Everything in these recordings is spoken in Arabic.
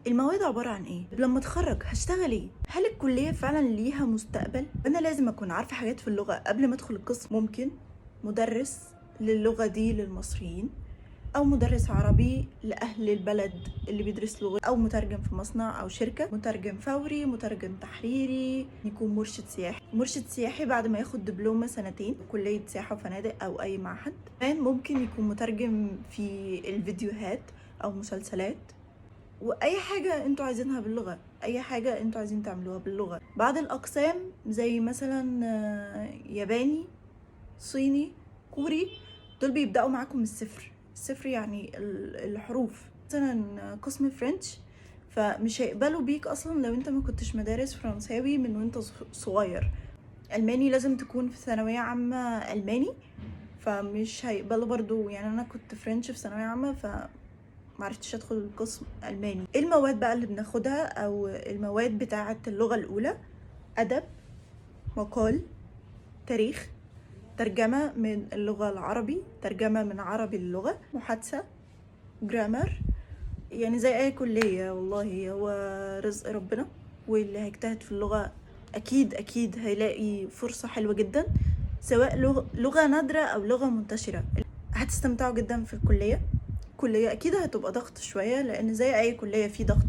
المواد عبارة عن ايه؟ لما اتخرج هشتغل ايه؟ هل الكلية فعلا ليها مستقبل؟ انا لازم اكون عارفة حاجات في اللغة قبل ما ادخل القسم. ممكن مدرس للغة دي للمصريين، او مدرس عربي لاهل البلد اللي بيدرس لغة، او مترجم في مصنع او شركة، مترجم فوري، مترجم تحريري، يكون مرشد سياحي. مرشد سياحي بعد ما ياخد دبلومة سنتين كلية سياحة وفنادق او اي معهد. كمان ممكن يكون مترجم في الفيديوهات او مسلسلات، واي حاجه انتوا عايزينها باللغه، اي حاجه انتوا عايزين تعملوها باللغه. بعض الاقسام زي مثلا ياباني، صيني، كوري، دول بيبداوا معاكم من الصفر. الصفر يعني الحروف. مثلا قسم فرنش، فمش هيقبلوا بيك اصلا لو انت ما كنتش مدارس فرنساوي من وانت صغير. الماني لازم تكون في ثانويه عامه الماني، فمش هيقبلوا برضو. يعني انا كنت فرنش في ثانويه عامه، معرفتش ادخل القسم الماني. ايه المواد بقى اللي بناخدها او المواد بتاعه اللغه الاولى؟ ادب، مقال، تاريخ، ترجمه من اللغه العربي، ترجمه من عربي للغه، محادثه، جرامر. يعني زي اي كليه والله، هو رزق ربنا، واللي هيجتهد في اللغه اكيد اكيد هيلاقي فرصه حلوه جدا، سواء لغه نادره او لغه منتشره. هتستمتعوا جدا في الكليه. كلية أكيد هتبقى ضغط شوية، لأن زي أي كلية في ضغط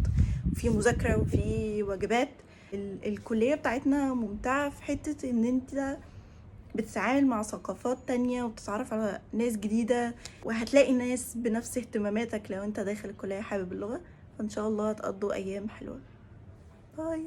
وفي مذاكرة وفي واجبات. الكلية بتاعتنا ممتعة في حتة إن أنت بتتعامل مع ثقافات تانية وبتتعرف على ناس جديدة، وهتلاقي ناس بنفس اهتماماتك لو أنت داخل الكلية حابب اللغة. فإن شاء الله هتقضوا أيام حلوة. باي.